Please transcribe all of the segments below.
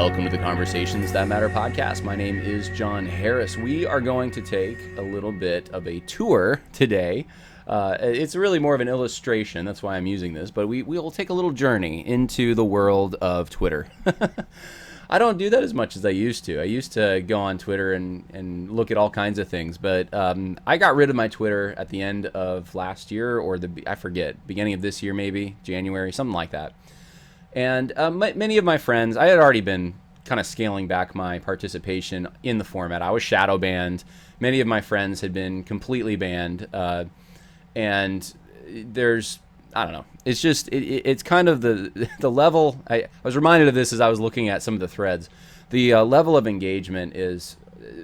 Welcome to the Conversations That Matter podcast. My name is John Harris. We are going to take a little bit of a tour today. It's really more of an illustration. That's why I'm using this. But we will take a little journey into the world of Twitter. I don't do that as much as I used to. I used to go on Twitter and look at all kinds of things. But I got rid of my Twitter at the end of last year, or I forget, beginning of this year maybe, January, something like that. And many of my friends, I had already been kind of scaling back my participation in the format. I was shadow banned. Many of my friends had been completely banned. And there's, I don't know, it's just, it's kind of the level. I was reminded of this as I was looking at some of the threads. The level of engagement is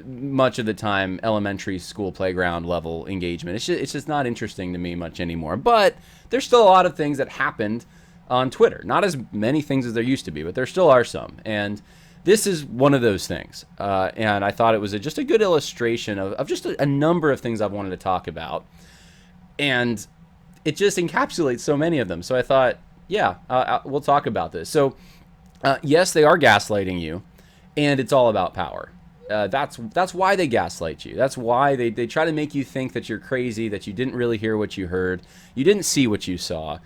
much of the time elementary school playground level engagement. It's just not interesting to me much anymore. But there's still a lot of things that happened on Twitter. Not as many things as there used to be, but there still are some. And this is one of those things. And I thought it was just a good illustration of just a number of things I've wanted to talk about. And it just encapsulates so many of them. So I thought, yeah, we'll talk about this. So yes, they are gaslighting you, and it's all about power. That's why they gaslight you. That's why they try to make you think that you're crazy, that you didn't really hear what you heard, you didn't see what you saw.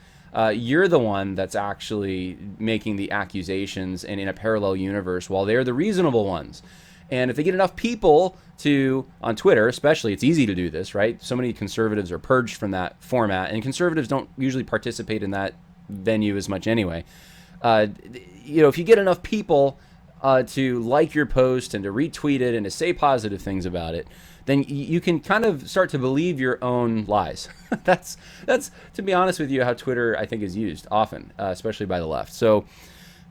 You're the one that's actually making the accusations and in a parallel universe while they're the reasonable ones. And if they get enough people on Twitter especially, it's easy to do this, right? So many conservatives are purged from that format, and conservatives don't usually participate in that venue as much anyway. If you get enough people to like your post and to retweet it and to say positive things about it, then you can kind of start to believe your own lies. That's to be honest with you, how Twitter, I think, is used often, especially by the left. So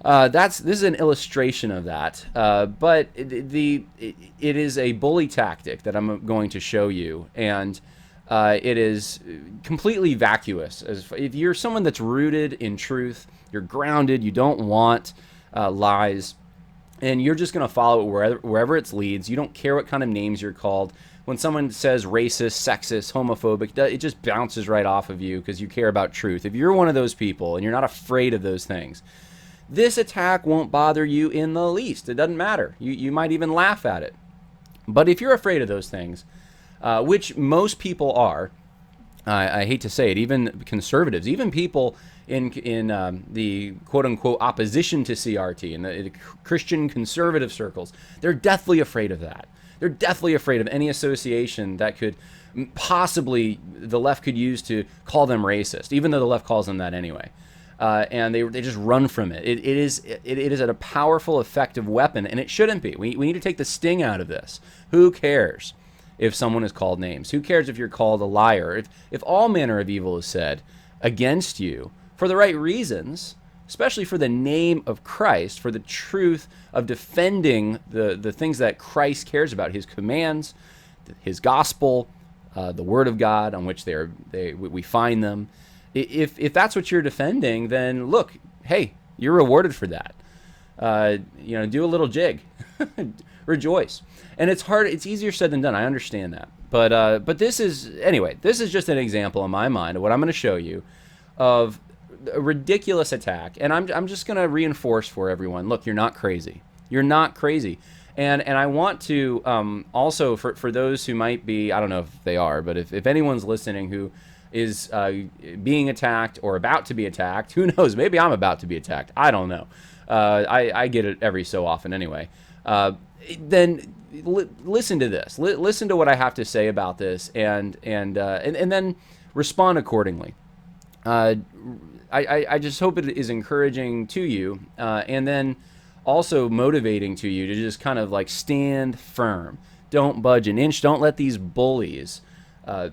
this is an illustration of that. But it is a bully tactic that I'm going to show you, and it is completely vacuous. If you're someone that's rooted in truth, you're grounded, you don't want lies, and you're just going to follow it wherever it leads. You don't care what kind of names you're called. When someone says racist, sexist, homophobic, it just bounces right off of you because you care about truth. If you're one of those people and you're not afraid of those things, this attack won't bother you in the least. It doesn't matter. You might even laugh at it. But if you're afraid of those things, which most people are, I hate to say it, even conservatives, even people in the quote-unquote opposition to CRT, in the Christian conservative circles, they're deathly afraid of that. They're deathly afraid of any association that could possibly, the left could use to call them racist, even though the left calls them that anyway. And they just run from it. It is a powerful, effective weapon, and it shouldn't be. We need to take the sting out of this. Who cares if someone is called names? Who cares if you're called a liar? If all manner of evil is said against you for the right reasons, especially for the name of Christ, for the truth of defending the things that Christ cares about, his commands, his gospel, the word of God on which we find them. If that's what you're defending, then look, hey, you're rewarded for that. Do a little jig, rejoice. And it's hard. It's easier said than done. I understand that. But this is just an example in my mind of what I'm going to show you of a ridiculous attack. And I'm just going to reinforce for everyone, look, you're not crazy. You're not crazy. And I want to also, for those who might be, I don't know if they are, but if anyone's listening who is being attacked or about to be attacked, who knows, maybe I'm about to be attacked. I don't know. I get it every so often anyway. Then listen to this. Listen to what I have to say about this, and then respond accordingly. I just hope it is encouraging to you, and then also motivating to you to just kind of like stand firm. Don't budge an inch. Don't let these bullies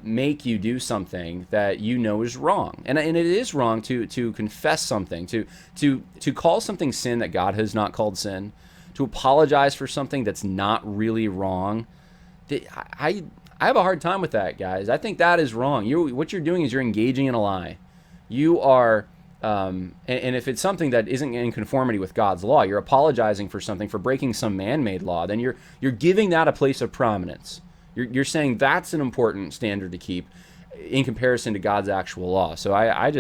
make you do something that you know is wrong. And it is wrong to confess something, to call something sin that God has not called sin, to apologize for something that's not really wrong. I have a hard time with that, guys. I think that is wrong. What you're doing is you're engaging in a lie. You are, and if it's something that isn't in conformity with God's law, you're apologizing for something, for breaking some man-made law, then you're giving that a place of prominence. You're saying that's an important standard to keep in comparison to God's actual law. So I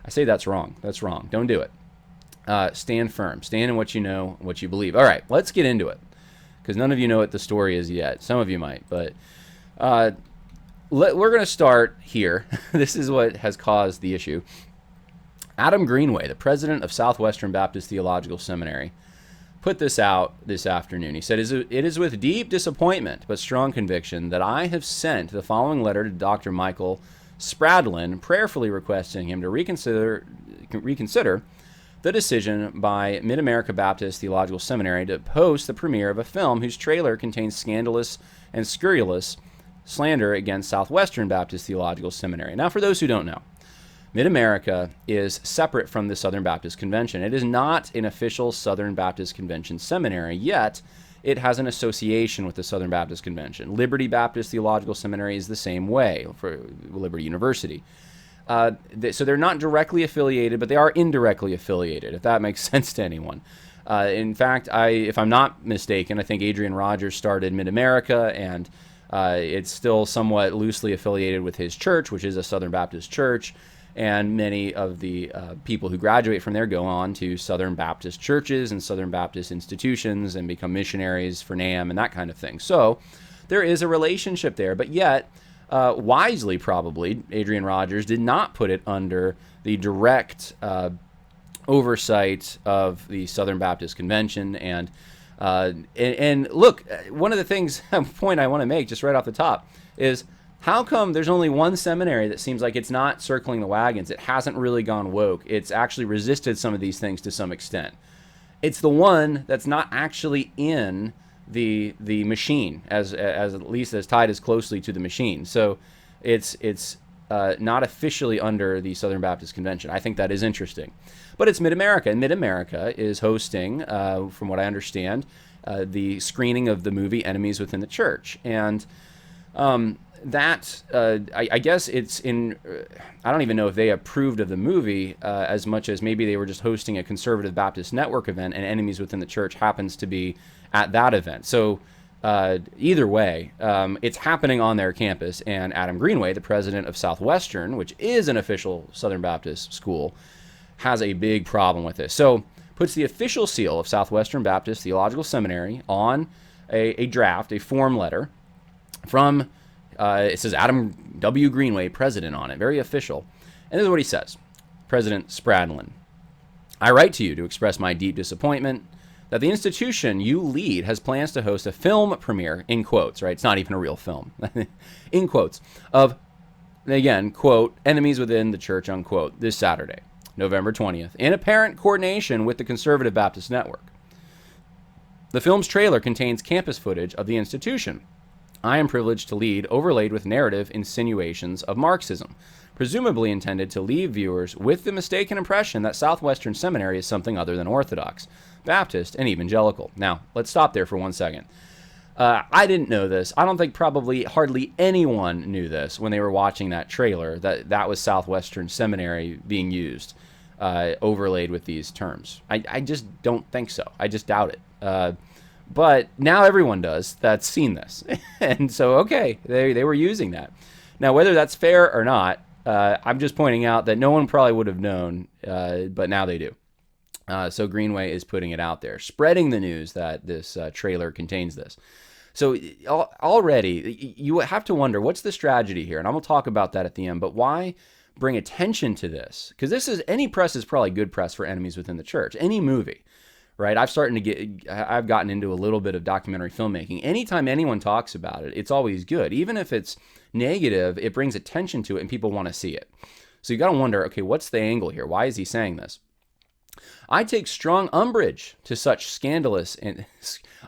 say that's wrong. That's wrong. Don't do it. stand firm. Stand in what you know, what you believe. All right, let's get into it, because none of you know what the story is yet. Some of you might, but we're going to start here. This is what has caused the issue. Adam Greenway, the president of Southwestern Baptist Theological Seminary, put this out this afternoon. He said, "It is with deep disappointment but strong conviction that I have sent the following letter to Dr. Michael Spradlin, prayerfully requesting him to reconsider the decision by Mid-America Baptist Theological Seminary to post the premiere of a film whose trailer contains scandalous and scurrilous slander against Southwestern Baptist Theological Seminary." Now, for those who don't know, Mid-America is separate from the Southern Baptist Convention. It is not an official Southern Baptist Convention seminary, yet it has an association with the Southern Baptist Convention. Liberty Baptist Theological Seminary is the same way for Liberty University. So they're not directly affiliated, but they are indirectly affiliated, if that makes sense to anyone. In fact, if I'm not mistaken, I think Adrian Rogers started Mid-America, and it's still somewhat loosely affiliated with his church, which is a Southern Baptist church. And many of the people who graduate from there go on to Southern Baptist churches and Southern Baptist institutions and become missionaries for NAM and that kind of thing. So there is a relationship there, but yet, wisely probably, Adrian Rogers did not put it under the direct oversight of the Southern Baptist Convention. And look, one of the things, point I want to make just right off the top is, how come there's only one seminary that seems like it's not circling the wagons? It hasn't really gone woke. It's actually resisted some of these things to some extent. It's the one that's not actually in the machine, as at least as tied as closely to the machine. So it's not officially under the Southern Baptist Convention. I think that is interesting. But it's Mid-America, and Mid-America is hosting, from what I understand, the screening of the movie Enemies Within the Church. And I guess it's in, I don't even know if they approved of the movie as much as maybe they were just hosting a Conservative Baptist Network event and Enemies Within the Church happens to be at that event. So either way, it's happening on their campus, and Adam Greenway, the president of Southwestern, which is an official Southern Baptist school, has a big problem with this. So puts the official seal of Southwestern Baptist Theological Seminary on a draft, a form letter from it says Adam W. Greenway, president, on it. Very official. And this is what he says. President Spradlin, I write to you to express my deep disappointment that the institution you lead has plans to host a film premiere, in quotes, right? It's not even a real film, in quotes, of, again, quote, Enemies Within the Church, unquote, this Saturday, November 20th, in apparent coordination with the Conservative Baptist Network. The film's trailer contains campus footage of the institution I am privileged to lead, overlaid with narrative insinuations of Marxism, presumably intended to leave viewers with the mistaken impression that Southwestern Seminary is something other than Orthodox, Baptist, and evangelical. Now, let's stop there for 1 second. I didn't know this. I don't think probably hardly anyone knew this when they were watching that trailer, that was Southwestern Seminary being used, overlaid with these terms. I just don't think so. I just doubt it. But now everyone does that's seen this. And so, okay, they were using that. Now, whether that's fair or not, I'm just pointing out that no one probably would have known, but now they do. So Greenway is putting it out there, spreading the news that this trailer contains this. So already, you have to wonder, what's the strategy here? And I'm going to talk about that at the end, but why bring attention to this? Because any press is probably good press for Enemies Within the Church, any movie. Right, I've gotten into a little bit of documentary filmmaking. Anytime anyone talks about it, it's always good. Even if it's negative, it brings attention to it and people want to see it. So you got to wonder, okay, what's the angle here? Why is he saying this? I take strong umbrage to such scandalous and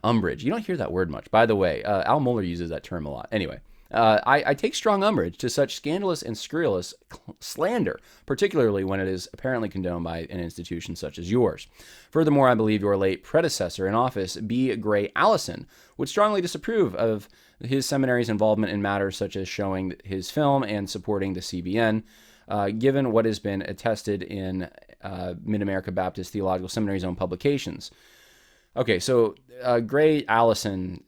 umbrage. You don't hear that word much. By the way, Al Mohler uses that term a lot. Anyway, I take strong umbrage to such scandalous and scurrilous slander, particularly when it is apparently condoned by an institution such as yours. Furthermore, I believe your late predecessor in office, B. Gray Allison, would strongly disapprove of his seminary's involvement in matters such as showing his film and supporting the CBN, given what has been attested in Mid-America Baptist Theological Seminary's own publications. Okay, so Gray Allison,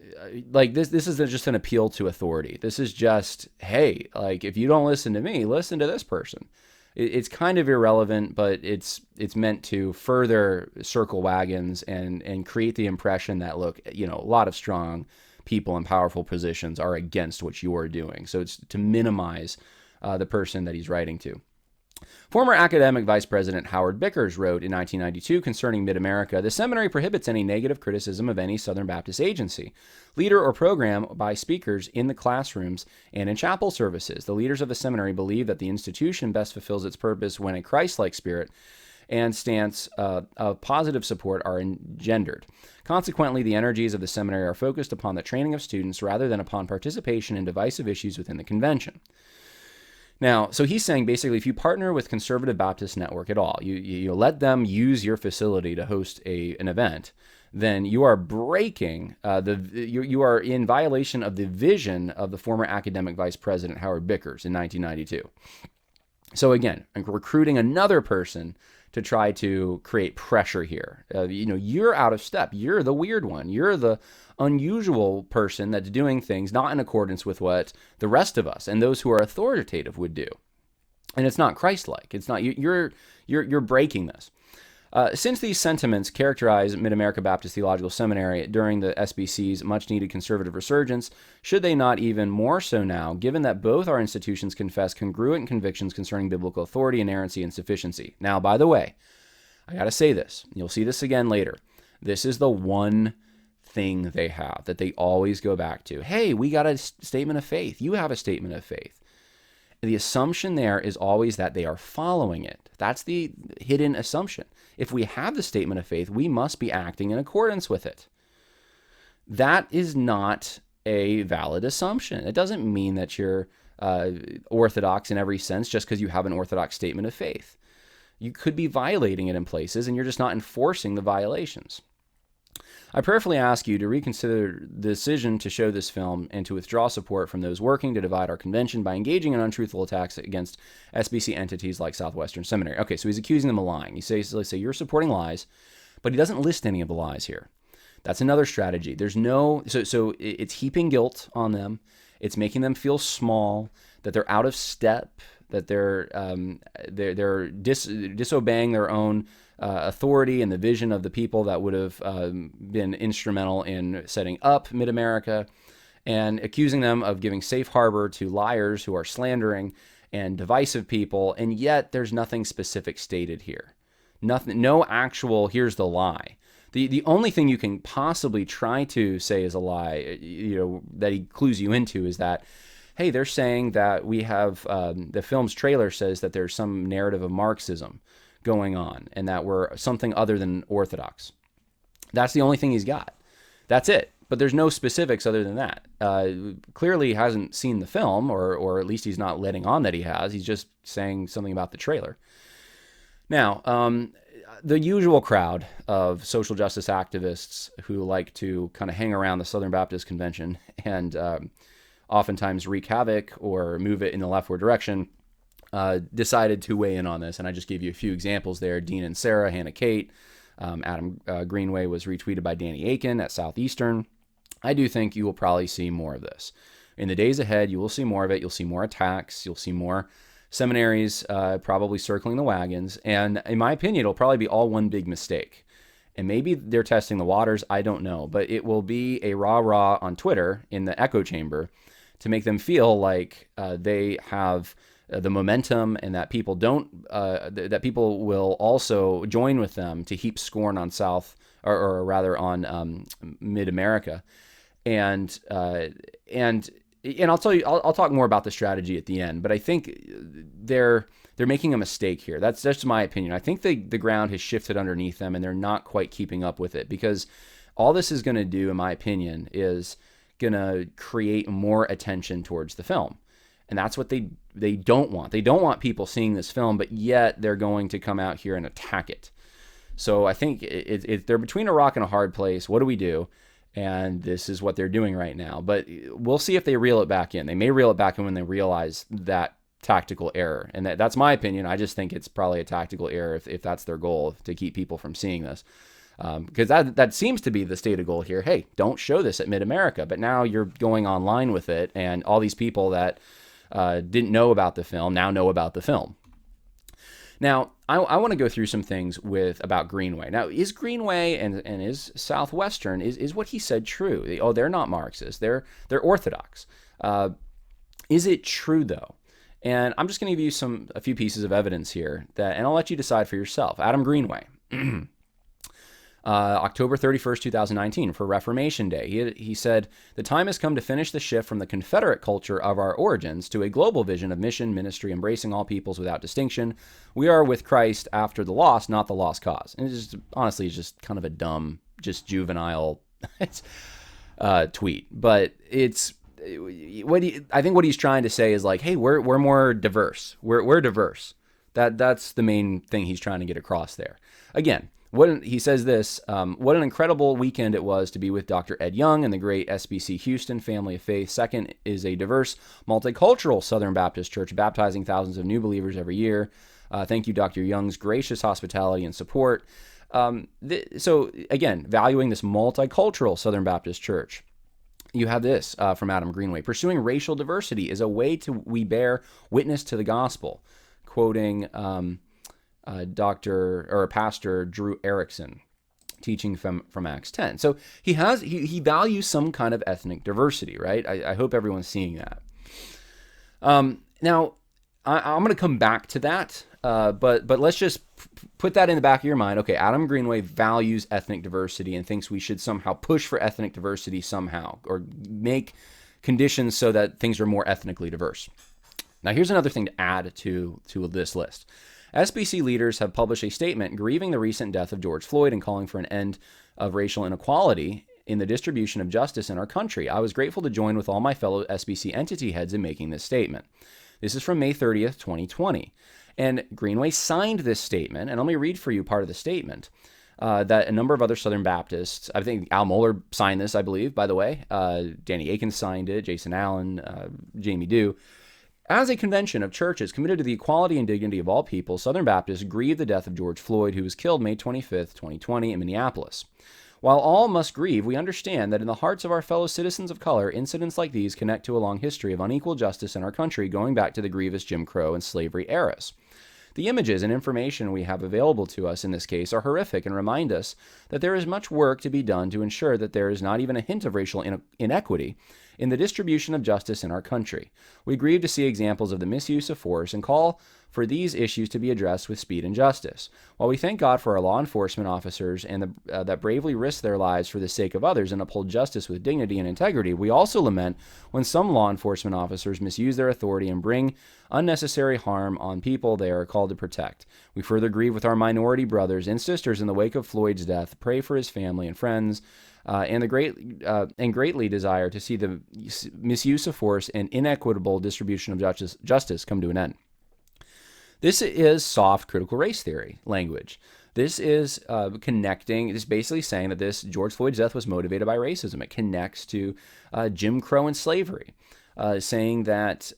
like this isn't just an appeal to authority. This is just, hey, like if you don't listen to me, listen to this person. it's kind of irrelevant, but it's meant to further circle wagons and create the impression that, look, a lot of strong people in powerful positions are against what you're doing. So it's to minimize the person that he's writing to. Former academic vice president Howard Bickers wrote in 1992 concerning Mid-America, "The seminary prohibits any negative criticism of any Southern Baptist agency, leader, or program by speakers in the classrooms and in chapel services. The leaders of the seminary believe that the institution best fulfills its purpose when a Christ-like spirit and stance of positive support are engendered. Consequently, the energies of the seminary are focused upon the training of students rather than upon participation in divisive issues within the convention." Now, so he's saying basically, if you partner with Conservative Baptist Network at all, you let them use your facility to host an event, then you are breaking you are in violation of the vision of the former academic vice president Howard Bickers in 1992. So again, recruiting another person to try to create pressure here. You're out of step. You're the weird one. You're the unusual person that's doing things not in accordance with what the rest of us and those who are authoritative would do. And it's not Christ-like. It's not. You're breaking this. Since these sentiments characterize Mid-America Baptist Theological Seminary during the SBC's much-needed conservative resurgence, should they not even more so now, given that both our institutions confess congruent convictions concerning biblical authority, inerrancy, and sufficiency? Now, by the way, I got to say this. You'll see this again later. This is the one thing they have that they always go back to. Hey, we got a statement of faith. You have a statement of faith. The assumption there is always that they are following it. That's the hidden assumption. If we have the statement of faith, we must be acting in accordance with it. That is not a valid assumption. It doesn't mean that you're orthodox in every sense just because you have an orthodox statement of faith. You could be violating it in places, and you're just not enforcing the violations. I prayerfully ask you to reconsider the decision to show this film and to withdraw support from those working to divide our convention by engaging in untruthful attacks against SBC entities like Southwestern Seminary. Okay, so he's accusing them of lying. He says, let's say, you're supporting lies, but he doesn't list any of the lies here. That's another strategy. There's no, so it's heaping guilt on them. It's making them feel small, that they're out of step, that they're disobeying their own authority and the vision of the people that would have been instrumental in setting up Mid-America, and accusing them of giving safe harbor to liars who are slandering and divisive people, and yet there's nothing specific stated here. Nothing, no actual, here's the lie. The only thing you can possibly try to say is a lie, that he clues you into is that, hey, they're saying that we have, the film's trailer says that there's some narrative of Marxism going on and that we're something other than orthodox. That's the only thing he's got. That's it. But there's no specifics other than that. Clearly he hasn't seen the film, or at least he's not letting on that he has. He's just saying something about the trailer. Now, the usual crowd of social justice activists who like to kind of hang around the Southern Baptist Convention and oftentimes wreak havoc or move it in the leftward direction, decided to weigh in on this. And I just gave you a few examples there. Dean and Sarah, Hannah Kate, Adam Greenway was retweeted by Danny Akin at Southeastern. I do think you will probably see more of this. In the days ahead, you will see more of it. You'll see more attacks. You'll see more seminaries probably circling the wagons. And in my opinion, it'll probably be all one big mistake. And maybe they're testing the waters. I don't know. But it will be a rah-rah on Twitter in the echo chamber to make them feel like they have the momentum, and that people don't, that people will also join with them to heap scorn on South, or rather on Mid-America, and I'll tell you, I'll talk more about the strategy at the end. But I think they're making a mistake here. That's just my opinion. I think the ground has shifted underneath them, and they're not quite keeping up with it, because all this is going to do, in my opinion, is going to create more attention towards the film. And that's what they don't want. They don't want people seeing this film, but yet they're going to come out here and attack it. So I think they're between a rock and a hard place. What do we do? And this is what they're doing right now. But we'll see if they reel it back in. They may reel it back in when they realize that tactical error. And that's my opinion. I just think it's probably a tactical error if that's their goal, to keep people from seeing this. Because that seems to be the stated goal here. Hey, don't show this at Mid-America. But now you're going online with it, and all these people that didn't know about the film now know about the film. Now, I want to go through some things about Greenway. Now, is Greenway and is Southwestern, is what he said true? Oh, they're not Marxist. They're Orthodox. Is it true, though? And I'm just going to give you a few pieces of evidence here, and I'll let you decide for yourself. Adam Greenway. October 31st, 2019, for Reformation Day. He said, "The time has come to finish the shift from the Confederate culture of our origins to a global vision of mission, ministry, embracing all peoples without distinction. We are with Christ after the lost, not the lost cause." And honestly, it's just kind of a dumb, just juvenile tweet. But I think what he's trying to say is like, hey, we're more diverse. We're diverse. That's the main thing he's trying to get across there. Again, he says this, what an incredible weekend it was to be with Dr. Ed Young and the great SBC Houston family of faith. Second is a diverse, multicultural Southern Baptist church baptizing thousands of new believers every year. Thank you, Dr. Young's gracious hospitality and support. So again, valuing this multicultural Southern Baptist church. You have this from Adam Greenway. Pursuing racial diversity is a way we bear witness to the gospel. Quoting Pastor Drew Erickson, teaching from Acts 10. So he values some kind of ethnic diversity, right? I hope everyone's seeing that. Now, I'm going to come back to that, but let's just put that in the back of your mind. Okay, Adam Greenway values ethnic diversity and thinks we should somehow push for ethnic diversity somehow, or make conditions so that things are more ethnically diverse. Now, here's another thing to add to this list. SBC leaders have published a statement grieving the recent death of George Floyd and calling for an end of racial inequality in the distribution of justice in our country. I was grateful to join with all my fellow SBC entity heads in making this statement. This is from May 30th, 2020. And Greenway signed this statement, and let me read for you part of the statement. That a number of other Southern Baptists, I think Al Mohler signed this, I believe, by the way. Danny Akin signed it, Jason Allen, Jamie Dew. As a convention of churches committed to the equality and dignity of all people, Southern Baptists grieve the death of George Floyd, who was killed May 25th, 2020 in Minneapolis. While all must grieve, we understand that in the hearts of our fellow citizens of color, incidents like these connect to a long history of unequal justice in our country going back to the grievous Jim Crow and slavery eras. The images and information we have available to us in this case are horrific and remind us that there is much work to be done to ensure that there is not even a hint of racial inequity in the distribution of justice in our country. We grieve to see examples of the misuse of force and call for these issues to be addressed with speed and justice. While we thank God for our law enforcement officers and that bravely risk their lives for the sake of others and uphold justice with dignity and integrity, we also lament when some law enforcement officers misuse their authority and bring unnecessary harm on people they are called to protect. We further grieve with our minority brothers and sisters in the wake of Floyd's death, pray for his family and friends, and greatly desire to see the misuse of force and inequitable distribution of justice come to an end. This is soft critical race theory language. This is connecting. This is basically saying that this George Floyd's death was motivated by racism. It connects to Jim Crow and slavery, saying that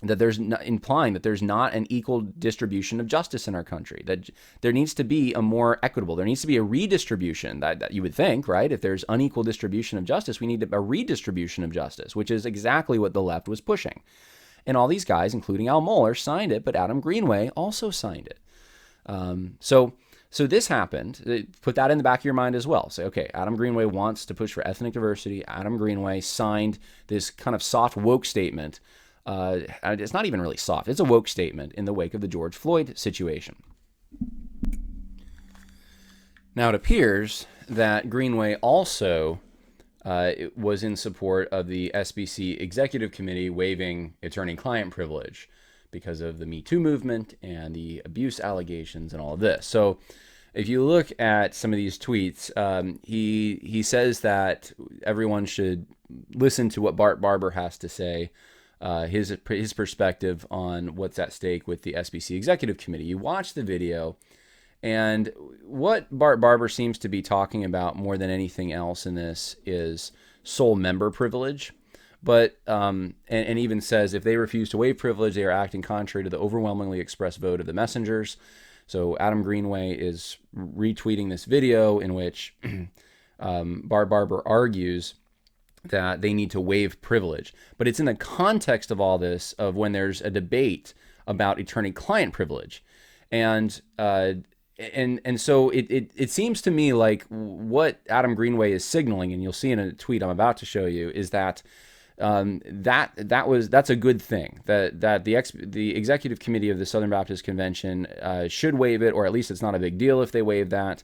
implying that there's not an equal distribution of justice in our country. That there needs to be a more equitable. There needs to be a redistribution. That you would think, right? If there's unequal distribution of justice, we need a redistribution of justice, which is exactly what the left was pushing. And all these guys, including Al Mohler, signed it, but Adam Greenway also signed it. So this happened. Put that in the back of your mind as well. Say, okay, Adam Greenway wants to push for ethnic diversity. Adam Greenway signed this kind of soft woke statement. It's not even really soft. It's a woke statement in the wake of the George Floyd situation. Now, it appears that Greenway also was in support of the SBC Executive Committee waiving attorney-client privilege because of the Me Too movement and the abuse allegations and all of this. So if you look at some of these tweets, he says that everyone should listen to what Bart Barber has to say, his perspective on what's at stake with the SBC Executive Committee. You watch the video, and what Bart Barber seems to be talking about more than anything else in this is sole member privilege. But and even says if they refuse to waive privilege, they are acting contrary to the overwhelmingly expressed vote of the messengers. So Adam Greenway is retweeting this video in which Bart Barber argues that they need to waive privilege. But it's in the context of all this, of when there's a debate about attorney-client privilege. And so it seems to me like what Adam Greenway is signaling, and you'll see in a tweet I'm about to show you, is that that's a good thing, that the executive committee of the Southern Baptist Convention should waive it, or at least it's not a big deal if they waive that,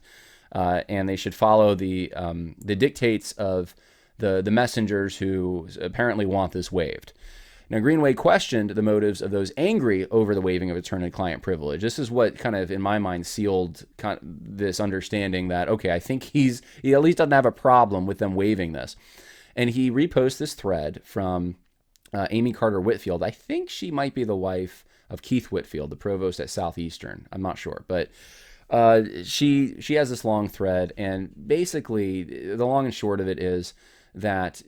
and they should follow the dictates of the messengers who apparently want this waived. Now, Greenway questioned the motives of those angry over the waiving of attorney-client privilege. This is what kind of, in my mind, sealed this understanding that, okay, I think he at least doesn't have a problem with them waiving this. And he reposts this thread from Amy Carter Whitfield. I think she might be the wife of Keith Whitfield, the provost at Southeastern. I'm not sure, but she has this long thread, and basically the long and short of it is that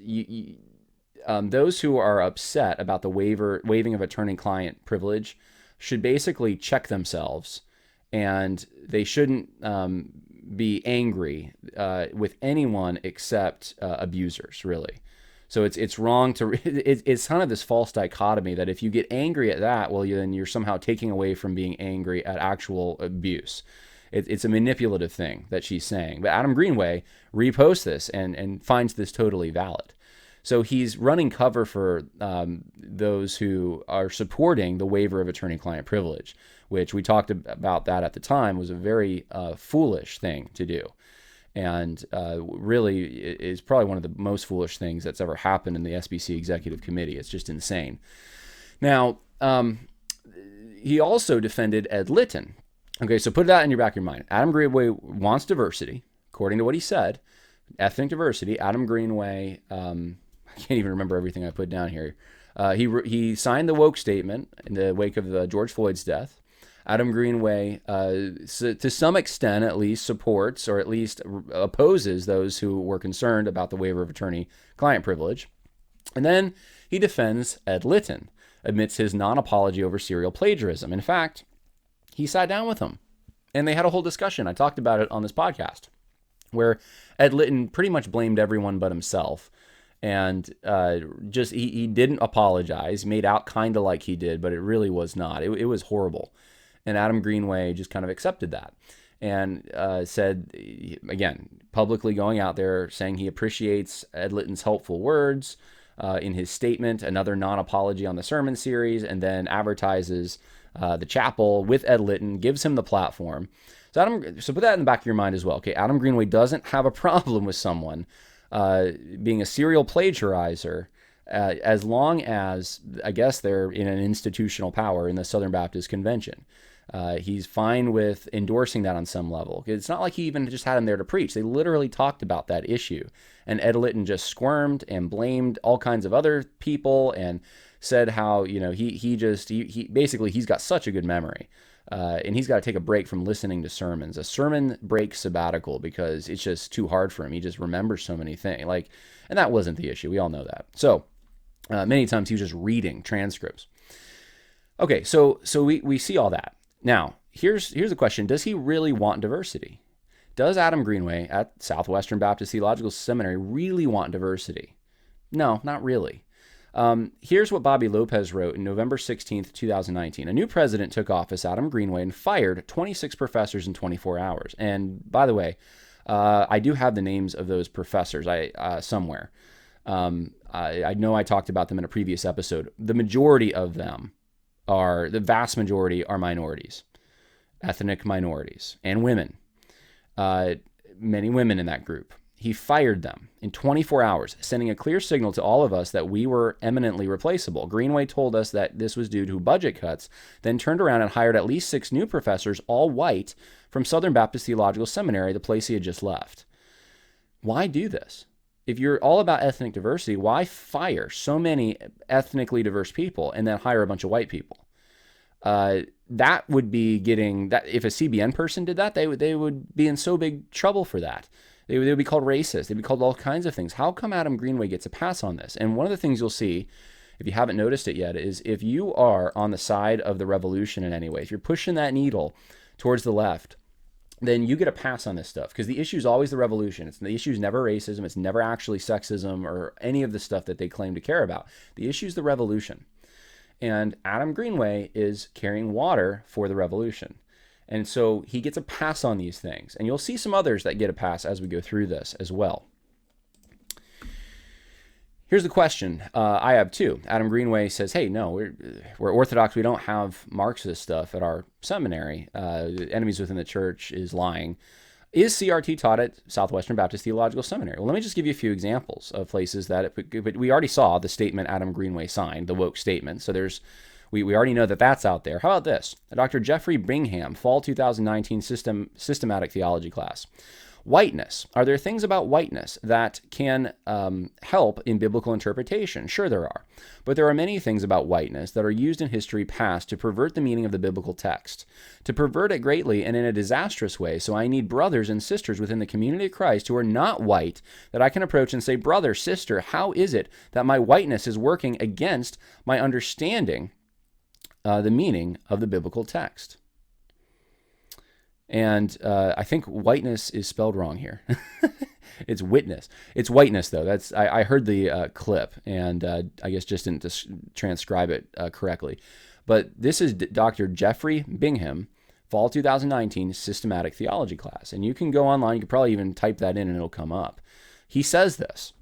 those who are upset about the waiving of attorney-client privilege should basically check themselves, and they shouldn't be angry with anyone except abusers, really. So it's wrong to it's kind of this false dichotomy that if you get angry at that, well, then you're somehow taking away from being angry at actual abuse. It's a manipulative thing that she's saying. But Adam Greenway reposts this and finds this totally valid. So he's running cover for those who are supporting the waiver of attorney-client privilege, which we talked about that at the time was a very foolish thing to do. And really is probably one of the most foolish things that's ever happened in the SBC Executive Committee. It's just insane. Now, he also defended Ed Litton. Okay, so put that in your back of your mind. Adam Greenway wants diversity, according to what he said. Ethnic diversity. Adam Greenway... I can't even remember everything I put down here. He signed the woke statement in the wake of George Floyd's death. Adam Greenway, to some extent at least, supports or at least opposes those who were concerned about the waiver of attorney-client privilege. And then he defends Ed Litton, admits his non-apology over serial plagiarism. In fact, he sat down with him, and they had a whole discussion. I talked about it on this podcast, where Ed Litton pretty much blamed everyone but himself. And he didn't apologize, made out kind of like he did, but it really was not. It was horrible. And Adam Greenway just kind of accepted that and said, again, publicly going out there saying he appreciates Ed Litton's helpful words in his statement, another non-apology on the sermon series, and then advertises the chapel with Ed Litton, gives him the platform. So put that in the back of your mind as well. Okay, Adam Greenway doesn't have a problem with someone being a serial plagiarizer, as long as, I guess, they're in an institutional power in the Southern Baptist Convention. He's fine with endorsing that on some level. It's not like he even just had him there to preach. They literally talked about that issue. And Ed Litton just squirmed and blamed all kinds of other people and said how, he basically, he's got such a good memory. And he's got to take a break from listening to sermons, a sermon break sabbatical, because it's just too hard for him. He just remembers so many things. And that wasn't the issue. We all know that. So many times he was just reading transcripts. Okay, so we see all that. Now, here's the question. Does he really want diversity? Does Adam Greenway at Southwestern Baptist Theological Seminary really want diversity? No, not really. Here's what Bobby Lopez wrote in November 16th, 2019. A new president took office, Adam Greenway, and fired 26 professors in 24 hours. And by the way, I do have the names of those professors somewhere. I know I talked about them in a previous episode. The vast majority are minorities, ethnic minorities, and women. Many women in that group. He fired them in 24 hours, sending a clear signal to all of us that we were eminently replaceable. Greenway told us that this was due to budget cuts, then turned around and hired at least 6 new professors, all white, from Southern Baptist Theological Seminary, the place he had just left. Why do this? If you're all about ethnic diversity, why fire so many ethnically diverse people and then hire a bunch of white people? That would be getting that. If a CBN person did that, they would be in so big trouble for that. They would be called racist. They'd be called all kinds of things. How come Adam Greenway gets a pass on this? And one of the things you'll see, if you haven't noticed it yet, is if you are on the side of the revolution in any way, if you're pushing that needle towards the left, then you get a pass on this stuff, because the issue is always the revolution. The issue is never racism. It's never actually sexism or any of the stuff that they claim to care about. The issue is the revolution. And Adam Greenway is carrying water for the revolution. And so he gets a pass on these things. And you'll see some others that get a pass as we go through this as well. Here's the question I have too. Adam Greenway says, hey, no, we're Orthodox. We don't have Marxist stuff at our seminary. Enemies Within the Church is lying. Is CRT taught at Southwestern Baptist Theological Seminary? Well, let me just give you a few examples of places that but we already saw the statement Adam Greenway signed, the woke statement. So we already know that that's out there. How about this? Dr. Jeffrey Bingham, fall 2019 systematic theology class. Whiteness. Are there things about whiteness that can help in biblical interpretation? Sure there are. But there are many things about whiteness that are used in history past to pervert the meaning of the biblical text, to pervert it greatly and in a disastrous way. So I need brothers and sisters within the community of Christ who are not white that I can approach and say, brother, sister, how is it that my whiteness is working against my understanding the meaning of the biblical text? And I think whiteness is spelled wrong here. It's witness. It's whiteness, though. I heard the clip, and I guess just didn't transcribe it correctly. But this is Dr. Jeffrey Bingham, fall 2019 systematic theology class. And you can go online. You could probably even type that in, and it'll come up. He says this.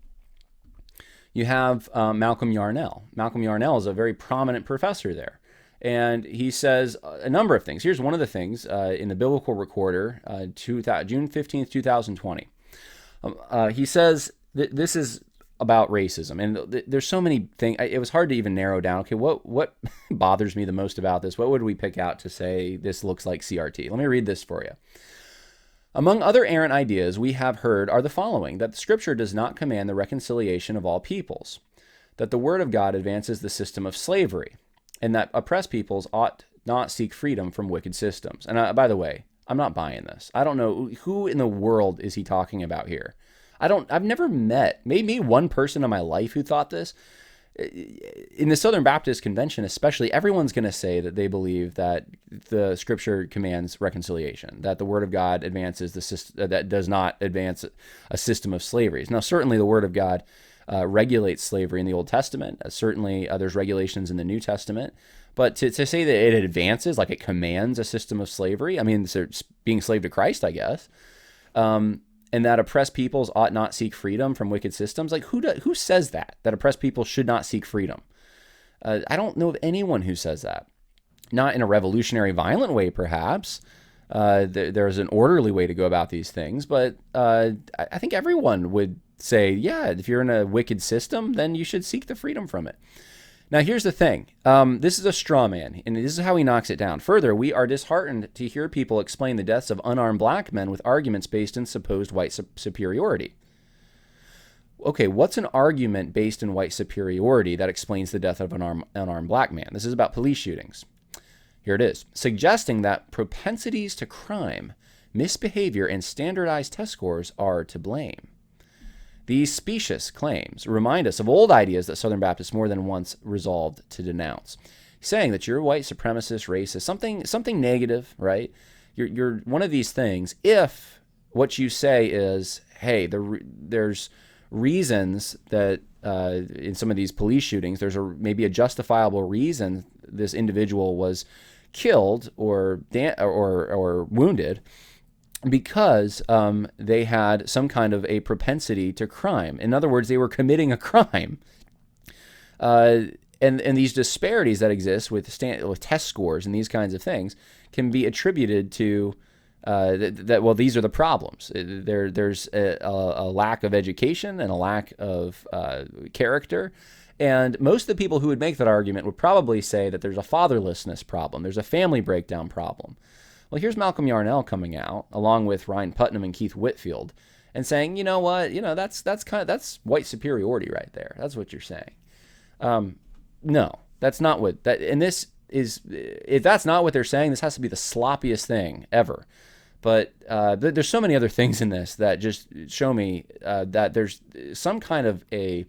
You have Malcolm Yarnell. Malcolm Yarnell is a very prominent professor there. And he says a number of things. Here's one of the things in the Biblical Recorder, June 15th, 2020. He says this is about racism. And there's so many things. It was hard to even narrow down, okay, what bothers me the most about this? What would we pick out to say this looks like CRT? Let me read this for you. Among other errant ideas we have heard are the following: that the Scripture does not command the reconciliation of all peoples, that the Word of God advances the system of slavery, and that oppressed peoples ought not seek freedom from wicked systems. And by the way, I'm not buying this. I don't know who in the world is he talking about here. I've never met maybe one person in my life who thought this. In the Southern Baptist Convention especially, everyone's going to say that they believe that the Scripture commands reconciliation, that the Word of God advances the system, that does not advance a system of slavery. Now, certainly the Word of God regulates slavery in the Old Testament. Certainly there's regulations in the New Testament. But to say that it advances, like it commands a system of slavery, I mean, it's being slave to Christ, I guess, and that oppressed peoples ought not seek freedom from wicked systems. Like who says that oppressed people should not seek freedom? I don't know of anyone who says that. Not in a revolutionary, violent way, perhaps. There's an orderly way to go about these things, but I think everyone would say, yeah, if you're in a wicked system, then you should seek the freedom from it. Now, here's the thing. This is a straw man, and this is how he knocks it down. Further, we are disheartened to hear people explain the deaths of unarmed black men with arguments based in supposed white superiority. Okay, what's an argument based in white superiority that explains the death of an unarmed black man? This is about police shootings. Here it is. Suggesting that propensities to crime, misbehavior, and standardized test scores are to blame. These specious claims remind us of old ideas that Southern Baptists more than once resolved to denounce, saying that you're white supremacist, racist, something negative, right? You're one of these things if what you say is, hey, there's reasons that in some of these police shootings, there's maybe a justifiable reason this individual was killed or wounded, because they had some kind of a propensity to crime. In other words, they were committing a crime. And these disparities that exist with test scores and these kinds of things can be attributed to well, these are the problems. There's a lack of education and a lack of character. And most of the people who would make that argument would probably say that there's a fatherlessness problem. There's a family breakdown problem. Well, here's Malcolm Yarnell coming out, along with Ryan Putnam and Keith Whitfield, and saying, you know what, that's white superiority right there. That's what you're saying. No, that's not what that. And this is, if that's not what they're saying, this has to be the sloppiest thing ever. But there's so many other things in this that just show me that there's some kind of a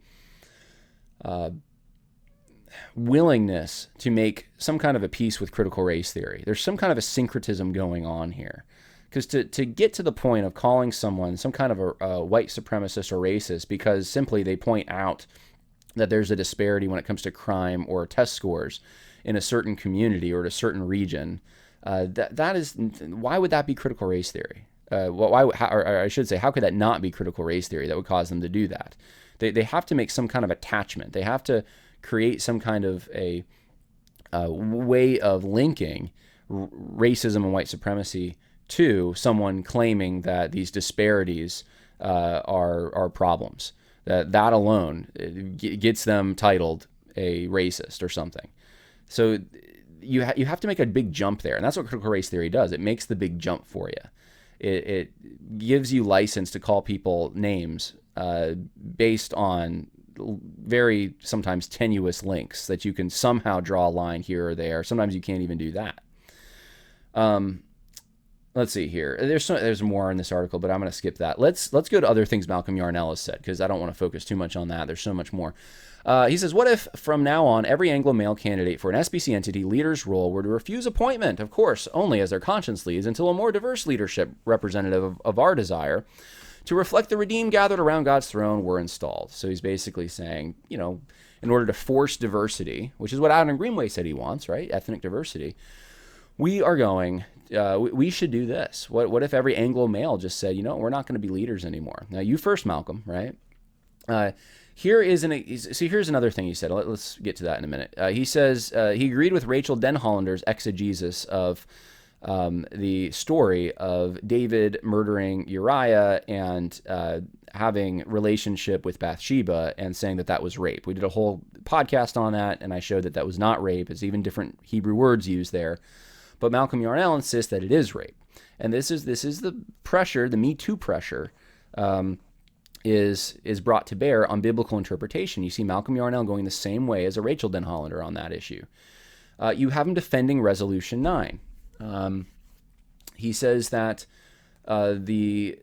willingness to make some kind of a peace with critical race theory. There's some kind of a syncretism going on here. Because to get to the point of calling someone some kind of a white supremacist or racist because simply they point out that there's a disparity when it comes to crime or test scores in a certain community or a certain region, That is, why would that be critical race theory? Or I should say, how could that not be critical race theory that would cause them to do that? They have to make some kind of attachment. They have to create some kind of a way of linking racism and white supremacy to someone claiming that these disparities are problems. That alone gets them titled a racist or something. So you have to make a big jump there, and that's what critical race theory does. It makes the big jump for you. It gives you license to call people names based on very sometimes tenuous links that you can somehow draw a line here or there. Sometimes you can't even do that. Let's see here. There's more in this article, but I'm going to skip that. Let's go to other things Malcolm Yarnell has said, because I don't want to focus too much on that. There's so much more. He says, what if from now on every Anglo-male candidate for an SBC entity leader's role were to refuse appointment, of course, only as their conscience leads, until a more diverse leadership representative of our desire to reflect the redeemed gathered around God's throne were installed? So he's basically saying, in order to force diversity, which is what Adam Greenway said he wants, right? Ethnic diversity. We are going, we should do this. What if every Anglo male just said, we're not going to be leaders anymore? Now, you first, Malcolm, right? Here's another thing he said. Let's get to that in a minute. He says he agreed with Rachel Denhollander's exegesis of the story of David murdering Uriah and having relationship with Bathsheba and saying that was rape. We did a whole podcast on that, and I showed that was not rape. It's even different Hebrew words used there. But Malcolm Yarnell insists that it is rape. And this is the pressure, the Me Too pressure, is brought to bear on biblical interpretation. You see Malcolm Yarnell going the same way as a Rachel Denhollander on that issue. You have him defending Resolution 9. He says that the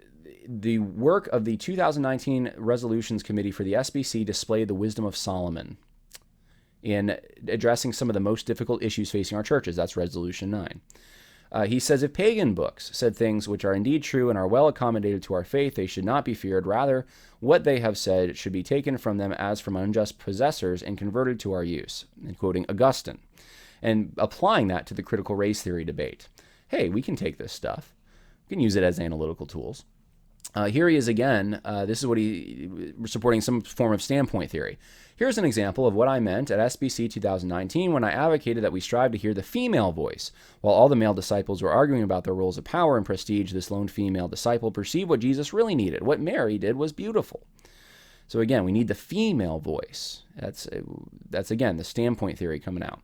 work of the 2019 Resolutions Committee for the SBC displayed the wisdom of Solomon in addressing some of the most difficult issues facing our churches. That's Resolution 9. He says, if pagan books said things which are indeed true and are well accommodated to our faith, they should not be feared. Rather, what they have said should be taken from them as from unjust possessors and converted to our use. And quoting Augustine, and applying that to the critical race theory debate. Hey, we can take this stuff. We can use it as analytical tools. Here he is again. This is what he supporting some form of standpoint theory. Here's an example of what I meant at SBC 2019 when I advocated that we strive to hear the female voice. While all the male disciples were arguing about their roles of power and prestige, this lone female disciple perceived what Jesus really needed. What Mary did was beautiful. So again, we need the female voice. That's again the standpoint theory coming out.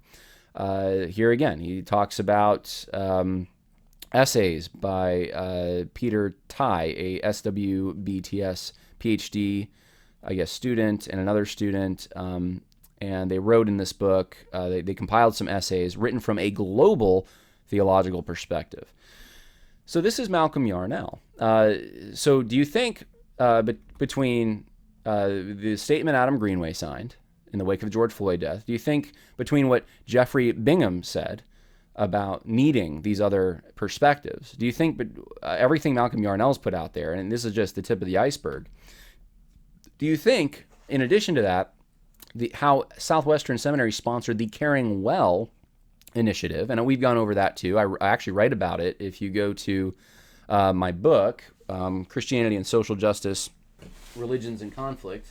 Here again, he talks about essays by Peter Ty, a SWBTS PhD, student, and another student, and they wrote in this book, they compiled some essays written from a global theological perspective. So this is Malcolm Yarnell. So do you think between the statement Adam Greenway signed in the wake of the George Floyd death, do you think between what Jeffrey Bingham said about needing these other perspectives, do you think everything Malcolm Yarnell's put out there, and this is just the tip of the iceberg, do you think, in addition to that, how Southwestern Seminary sponsored the Caring Well initiative, and we've gone over that too. I actually write about it. If you go to my book, Christianity and Social Justice, Religions in Conflict,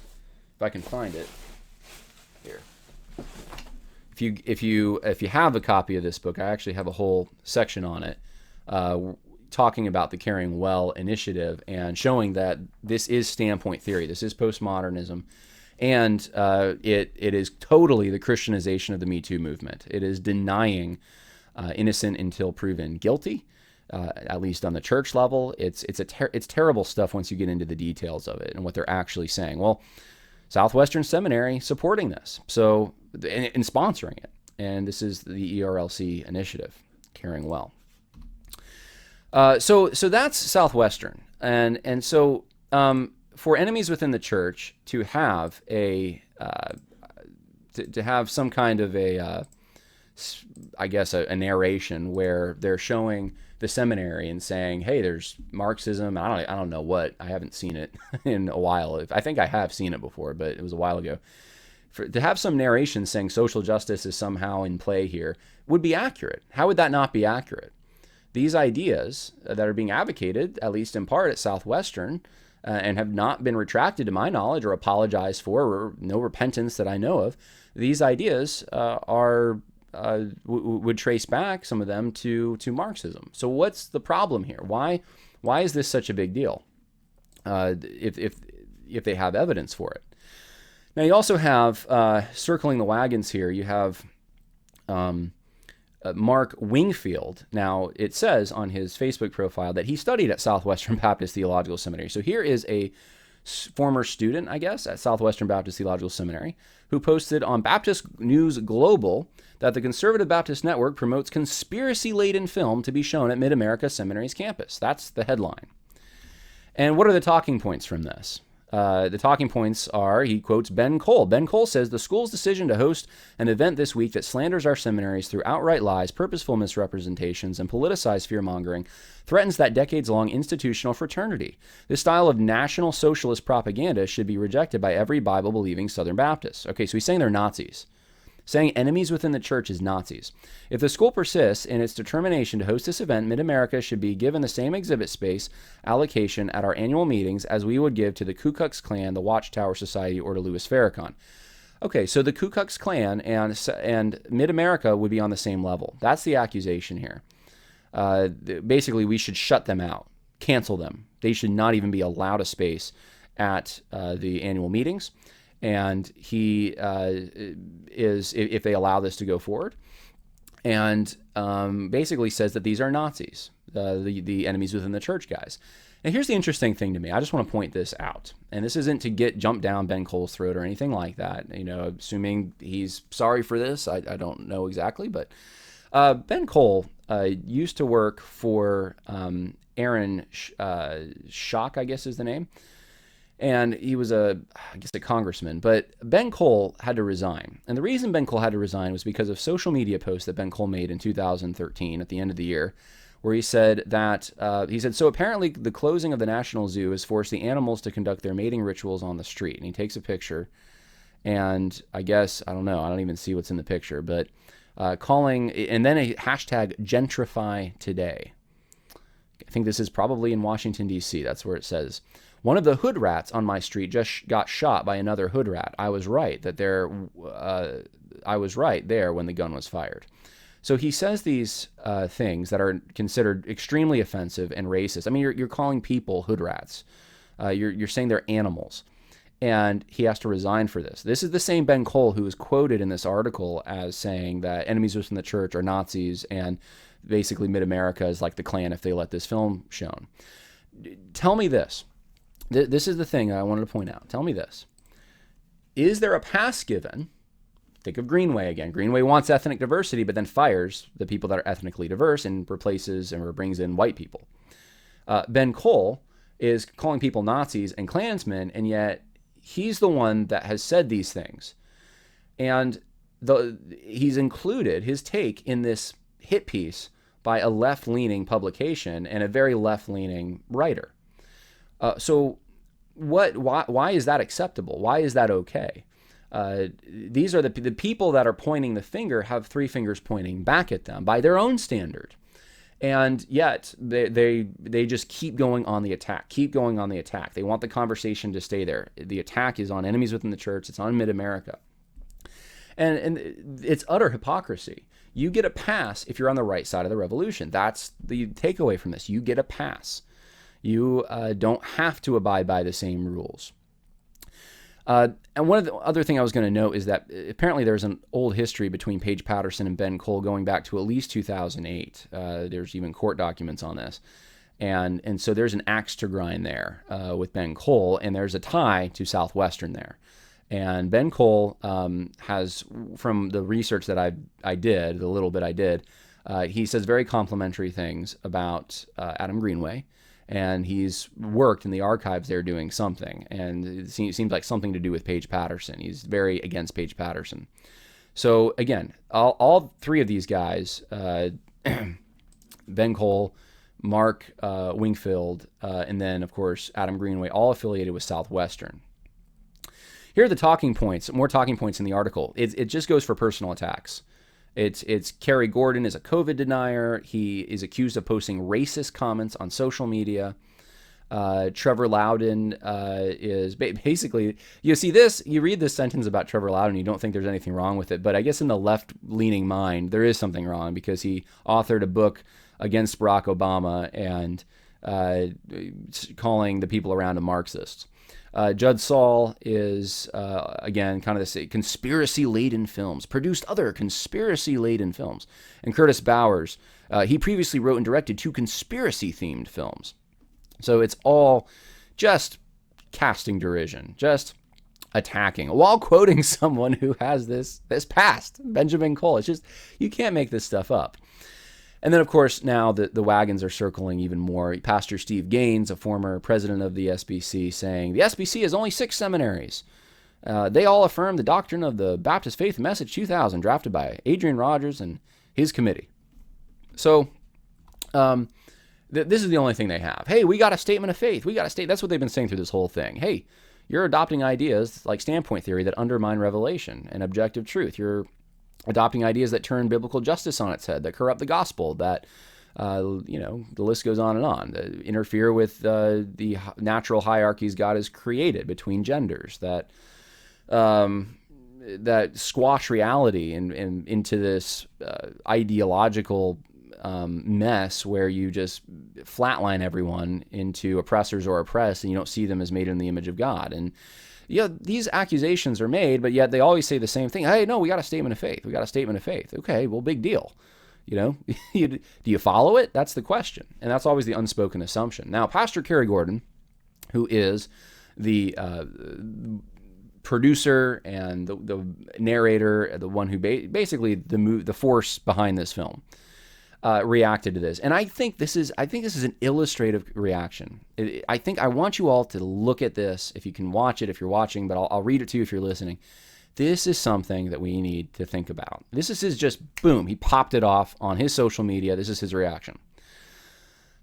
if I can find it here. If you have a copy of this book, I actually have a whole section on it, talking about the Caring Well initiative and showing that this is standpoint theory. This is postmodernism, and it is totally the Christianization of the Me Too movement. It is denying innocent until proven guilty, at least on the church level. It's terrible stuff once you get into the details of it and what they're actually saying. Well, Southwestern Seminary supporting this, so and sponsoring it, and this is the ERLC initiative, Caring Well. So that's Southwestern, and so for enemies within the church to have to have some kind of a narration where they're showing the seminary and saying, hey, there's Marxism. I don't know what. I haven't seen it in a while. I think I have seen it before, but it was a while ago. to have some narration saying social justice is somehow in play here would be accurate. How would that not be accurate? These ideas that are being advocated, at least in part at Southwestern, and have not been retracted to my knowledge or apologized for, or no repentance that I know of, these ideas would trace back, some of them, to Marxism. So what's the problem here? Why is this such a big deal if they have evidence for it? Now you also have, circling the wagons here, you have Mark Wingfield. Now, it says on his Facebook profile that he studied at Southwestern Baptist Theological Seminary. So here is a former student, I guess, at Southwestern Baptist Theological Seminary, who posted on Baptist News Global that the Conservative Baptist Network promotes conspiracy-laden film to be shown at Mid-America Seminary's campus. That's the headline. And what are the talking points from this? The talking points are, he quotes Ben Cole. Ben Cole says the school's decision to host an event this week that slanders our seminaries through outright lies, purposeful misrepresentations, and politicized fear-mongering threatens that decades-long institutional fraternity. This style of national socialist propaganda should be rejected by every Bible-believing Southern Baptist. Okay, so he's saying they're Nazis. Saying enemies within the church is Nazis. If the school persists in its determination to host this event, Mid-America should be given the same exhibit space allocation at our annual meetings as we would give to the Ku Klux Klan, the Watchtower Society, or to Louis Farrakhan. Okay, so the Ku Klux Klan and Mid-America would be on the same level. That's the accusation here. Basically, we should shut them out, cancel them. They should not even be allowed a space at the annual meetings. And he is, if they allow this to go forward, and basically says that these are Nazis, the enemies within the church guys. And here's the interesting thing to me. I just want to point this out. And this isn't to jump down Ben Cole's throat or anything like that. You know, assuming he's sorry for this, I don't know exactly. But Ben Cole used to work for Aaron Schock, I guess is the name. And he was a congressman. But Ben Cole had to resign. And the reason Ben Cole had to resign was because of social media posts that Ben Cole made in 2013 at the end of the year, where he said that, so apparently the closing of the National Zoo has forced the animals to conduct their mating rituals on the street. And he takes a picture, and I guess, I don't know, I don't even see what's in the picture, but calling, and then a hashtag gentrify today. I think this is probably in Washington, D.C. That's where it says. One of the hood rats on my street just got shot by another hood rat. I was right there when the gun was fired. So he says these things that are considered extremely offensive and racist. I mean, you're calling people hood rats. You're saying they're animals. And he has to resign for this. This is the same Ben Cole who is quoted in this article as saying that enemies within the church are Nazis and basically Mid-America is like the Klan if they let this film shown. Tell me this. This is the thing I wanted to point out. Tell me this. Is there a pass given? Think of Greenway again. Greenway wants ethnic diversity, but then fires the people that are ethnically diverse and replaces or brings in white people. Ben Cole is calling people Nazis and Klansmen, and yet he's the one that has said these things. And he's included his take in this hit piece by a left-leaning publication and a very left-leaning writer. So why is that acceptable? Why is that okay? These are the people that are pointing the finger have three fingers pointing back at them by their own standard. And yet they just keep going on the attack, They want the conversation to stay there. The attack is on enemies within the church. It's on Mid-America. And it's utter hypocrisy. You get a pass if you're on the right side of the revolution. That's the takeaway from this. You get a pass. You don't have to abide by the same rules. And one of the other thing I was going to note is that apparently there's an old history between Paige Patterson and Ben Cole going back to at least 2008. There's even court documents on this. And so there's an axe to grind there with Ben Cole, and there's a tie to Southwestern there. And Ben Cole has, from the research that I did, the little bit I did, he says very complimentary things about Adam Greenway. And he's worked in the archives there doing something. And it seems like something to do with Paige Patterson. He's very against Paige Patterson. So again, all three of these guys, Ben Cole, Mark Wingfield, and then, of course, Adam Greenway, all affiliated with Southwestern. here are the talking points, more talking points in the article. It just goes for personal attacks. It's Kerry Gordon is a COVID denier. He is accused of posting racist comments on social media. Trevor Loudon is basically, you see this, you read this sentence about Trevor Loudon, you don't think there's anything wrong with it, but I guess in the left-leaning mind, there is something wrong because he authored a book against Barack Obama and calling the people around him Marxists. Judd Saul is, again, kind of this conspiracy-laden films, produced other conspiracy-laden films. And Curtis Bowers, he previously wrote and directed 2 conspiracy-themed films. So it's all just casting derision, just attacking, while quoting someone who has this past, Benjamin Cole. It's just, you can't make this stuff up. And then, of course, now the wagons are circling even more. Pastor Steve Gaines, a former president of the SBC, saying, the SBC has only 6 seminaries. They all affirm the doctrine of the Baptist Faith Message 2000, drafted by Adrian Rogers and his committee. So, this is the only thing they have. Hey, we got a statement of faith. We got a state. That's what they've been saying through this whole thing. Hey, you're adopting ideas like standpoint theory that undermine revelation and objective truth. You're adopting ideas that turn biblical justice on its head, that corrupt the gospel, that, the list goes on and on, that interfere with the natural hierarchies God has created between genders, that squash reality and into this ideological mess where you just flatline everyone into oppressors or oppressed, and you don't see them as made in the image of God. And these accusations are made, but yet they always say the same thing. Hey, no, we got a statement of faith. We got a statement of faith. Okay, well, big deal. Do you follow it? That's the question. And that's always the unspoken assumption. Now, Pastor Kerry Gordon, who is the producer and the narrator, the one who basically the force behind this film, reacted to this. And I think this is an illustrative reaction. I want you all to look at this, if you can watch it, if you're watching, but I'll read it to you if you're listening. This is something that we need to think about. This is his just, boom, he popped it off on his social media. This is his reaction.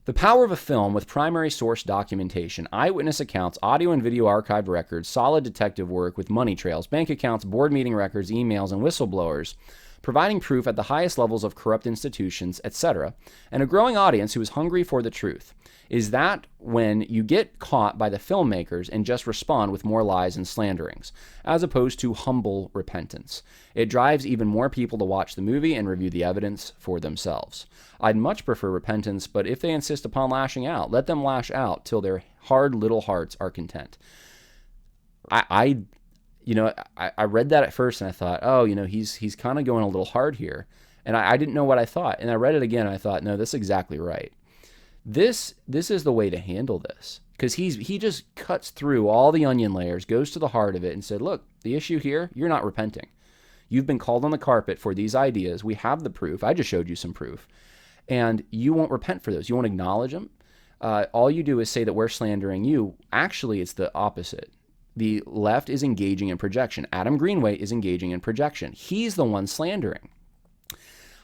The power of a film with primary source documentation, eyewitness accounts, audio and video archived records, solid detective work with money trails, bank accounts, board meeting records, emails, and whistleblowers, providing proof at the highest levels of corrupt institutions, etc., and a growing audience who is hungry for the truth. Is that when you get caught by the filmmakers and just respond with more lies and slanderings, as opposed to humble repentance? It drives even more people to watch the movie and review the evidence for themselves. I'd much prefer repentance, but if they insist upon lashing out, let them lash out till their hard little hearts are content. I read that at first and I thought, he's kind of going a little hard here. And I didn't know what I thought. And I read it again and I thought, no, that's exactly right. This is the way to handle this. Because he just cuts through all the onion layers, goes to the heart of it and said, look, the issue here, you're not repenting. You've been called on the carpet for these ideas. We have the proof. I just showed you some proof. And you won't repent for those. You won't acknowledge them. All you do is say that we're slandering you. Actually, it's the opposite. The left is engaging in projection. Adam Greenway is engaging in projection. He's the one slandering.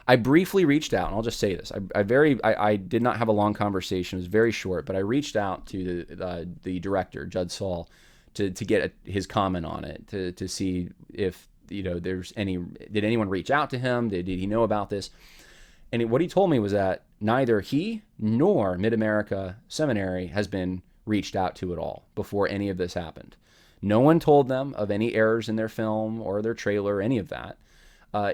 I briefly reached out, and I'll just say this. I did not have a long conversation. It was very short, but I reached out to the director, Judd Saul, to get his comment on it, to see if there's did anyone reach out to him? Did he know about this? And what he told me was that neither he nor Mid-America Seminary has been reached out to at all before any of this happened. No one told them of any errors in their film or their trailer, any of that.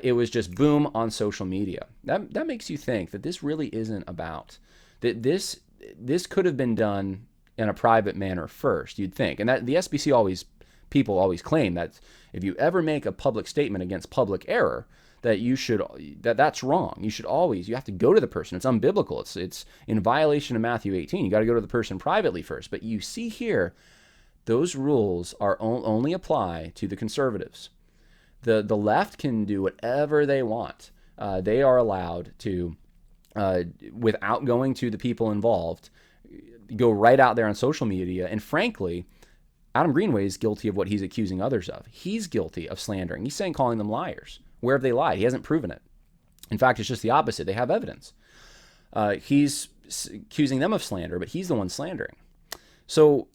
It was just boom on social media. That makes you think that this really isn't about that. This could have been done in a private manner first, you'd think. And that the SBC people always claim that if you ever make a public statement against public error, that's wrong. You have to go to the person. It's unbiblical. It's in violation of Matthew 18. You got to go to the person privately first. But you see here, those rules are only apply to the conservatives. The left can do whatever they want. They are allowed to, without going to the people involved, go right out there on social media. And frankly, Adam Greenway is guilty of what he's accusing others of. He's guilty of slandering. He's calling them liars. Where have they lied? He hasn't proven it. In fact, it's just the opposite. They have evidence. He's accusing them of slander, but he's the one slandering. So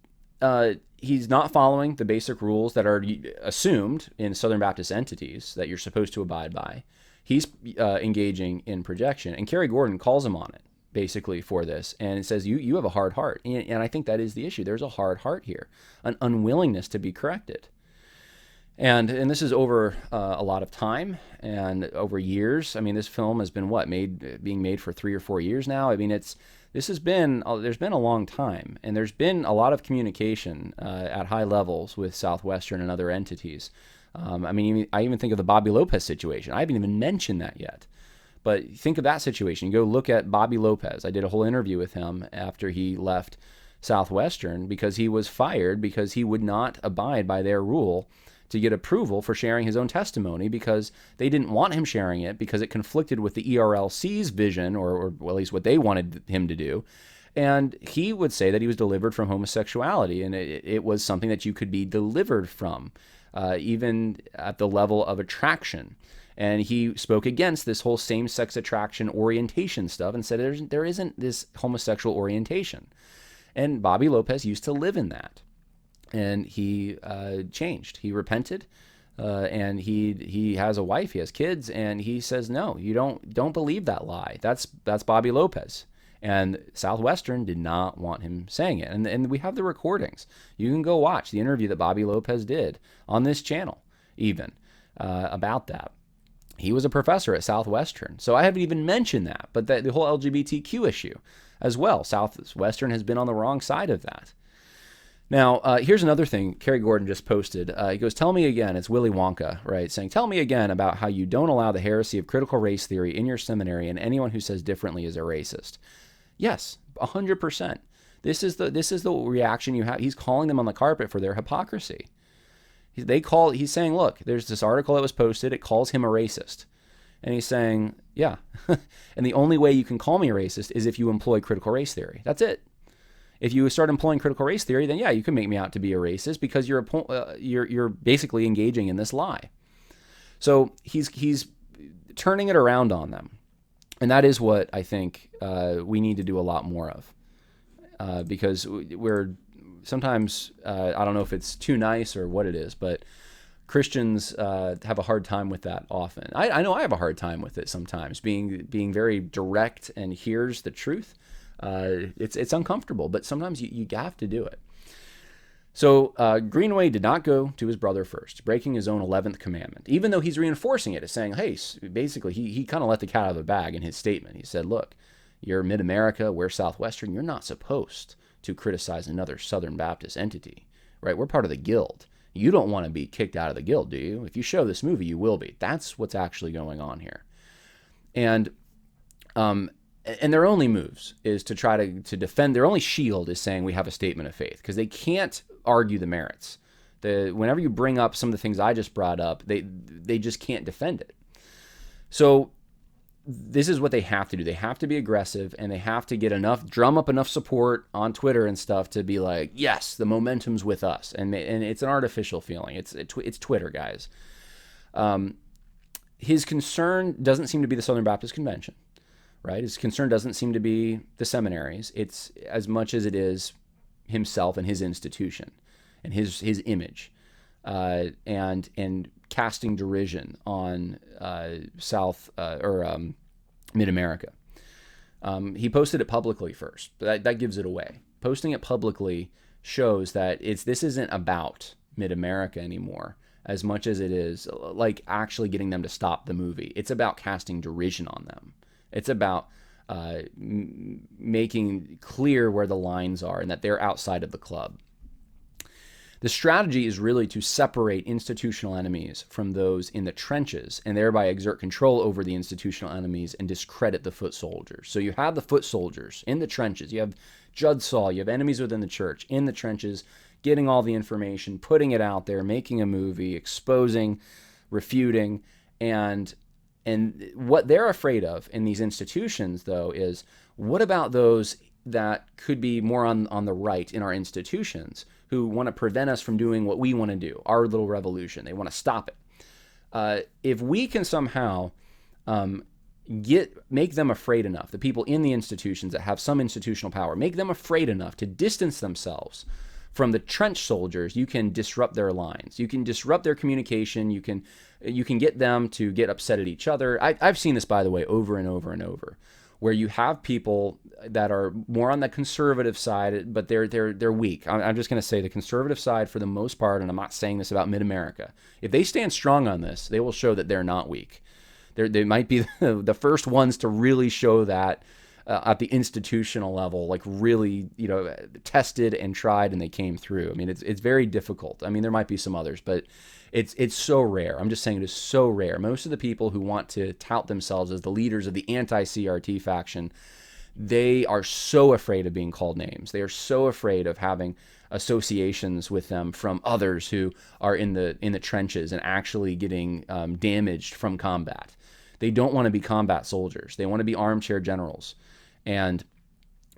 he's not following the basic rules that are assumed in Southern Baptist entities that you're supposed to abide by. He's engaging in projection, and Kerry Gordon calls him on it, basically, for this, and it says, you have a hard heart. And I think that is the issue. There's a hard heart here, an unwillingness to be corrected. And this is over a lot of time and over years. I mean, this film has been being made for 3 or 4 years now. I mean, there's been a long time, and there's been a lot of communication at high levels with Southwestern and other entities. I mean, I even think of the Bobby Lopez situation. I haven't even mentioned that yet. But think of that situation. Go look at Bobby Lopez. I did a whole interview with him after he left Southwestern because he was fired because he would not abide by their rule to get approval for sharing his own testimony, because they didn't want him sharing it because it conflicted with the ERLC's vision, or at least what they wanted him to do. And he would say that he was delivered from homosexuality, and it was something that you could be delivered from, even at the level of attraction. And he spoke against this whole same-sex attraction orientation stuff and said there isn't this homosexual orientation. And Bobby Lopez used to live in that. And he changed. He repented, and he has a wife. He has kids, and he says, "No, you don't believe that lie." That's Bobby Lopez, and Southwestern did not want him saying it. And we have the recordings. You can go watch the interview that Bobby Lopez did on this channel, even about that. He was a professor at Southwestern, so I haven't even mentioned that. But the whole LGBTQ issue, as well. Southwestern has been on the wrong side of that. Now, here's another thing Kerry Gordon just posted. He goes, "Tell me again," it's Willy Wonka, right? Saying, "Tell me again about how you don't allow the heresy of critical race theory in your seminary, and anyone who says differently is a racist." Yes, 100%. This is the reaction you have. He's calling them on the carpet for their hypocrisy. He's saying, look, there's this article that was posted. It calls him a racist. And he's saying, yeah. And the only way you can call me a racist is if you employ critical race theory. That's it. If you start employing critical race theory, then yeah, you can make me out to be a racist because you're basically engaging in this lie. So he's turning it around on them, and that is what I think we need to do a lot more of, because we're sometimes I don't know if it's too nice or what it is, but Christians have a hard time with that often. I know I have a hard time with it sometimes, being very direct and here's the truth. It's uncomfortable, but sometimes you have to do it. So Greenway did not go to his brother first, breaking his own 11th commandment, even though he's reinforcing it, as saying, hey, basically he kind of let the cat out of the bag in his statement. He said, look, you're Mid-America, we're Southwestern, you're not supposed to criticize another Southern Baptist entity, right? We're part of the guild. You don't want to be kicked out of the guild, do you? If you show this movie, you will be. That's what's actually going on here. And their only moves is to try to defend. Their only shield is saying we have a statement of faith, because they can't argue the merits. Whenever you bring up some of the things I just brought up, they just can't defend it. So this is what they have to do. They have to be aggressive, and they have to drum up enough support on Twitter and stuff to be like, yes, the momentum's with us. And it's an artificial feeling. It's Twitter, guys. His concern doesn't seem to be the Southern Baptist Convention. Right? His concern doesn't seem to be the seminaries. It's as much as it is himself and his institution and his image, and casting derision on Mid-America. He posted it publicly first, but that gives it away. Posting it publicly shows that this isn't about Mid-America anymore as much as it is like actually getting them to stop the movie. It's about casting derision on them. It's about making clear where the lines are and that they're outside of the club. The strategy is really to separate institutional enemies from those in the trenches and thereby exert control over the institutional enemies and discredit the foot soldiers. So you have the foot soldiers in the trenches. You have Judd Saul. You have enemies within the church in the trenches, getting all the information, putting it out there, making a movie, exposing, refuting, and what they're afraid of in these institutions, though, is what about those that could be more on the right in our institutions who want to prevent us from doing what we want to do, our little revolution. They want to stop it. If we can somehow make them afraid enough, the people in the institutions that have some institutional power, make them afraid enough to distance themselves from the trench soldiers, you can disrupt their lines. You can disrupt their communication. You can get them to get upset at each other. I've seen this, by the way, over and over and over, where you have people that are more on the conservative side, but they're weak. I'm just going to say the conservative side for the most part, and I'm not saying this about Mid-America. If they stand strong on this, they will show that they're not weak. They might be the first ones to really show that at the institutional level, like really, tested and tried, and they came through. I mean, it's very difficult. I mean, there might be some others, but it's so rare. I'm just saying it is so rare. Most of the people who want to tout themselves as the leaders of the anti-CRT faction, they are so afraid of being called names. They are so afraid of having associations with them from others who are in the trenches and actually getting damaged from combat. They don't want to be combat soldiers. They want to be armchair generals. And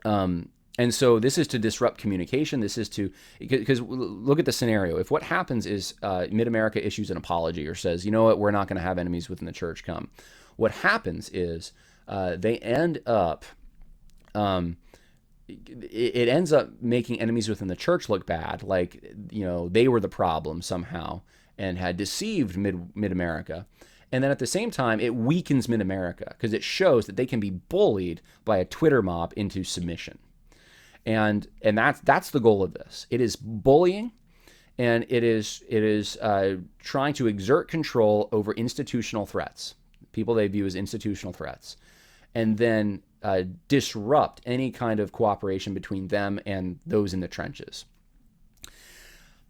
so this is to disrupt communication. This is to, because look at the scenario. If what happens is Mid-America issues an apology or says, you know what, we're not going to have enemies within the church come. What happens is they end up, it ends up making enemies within the church look bad, like, they were the problem somehow and had deceived Mid-America. And then at the same time, it weakens Mid-America because it shows that they can be bullied by a Twitter mob into submission. And that's the goal of this. It is bullying, and it is trying to exert control over institutional threats, people they view as institutional threats, and then disrupt any kind of cooperation between them and those in the trenches.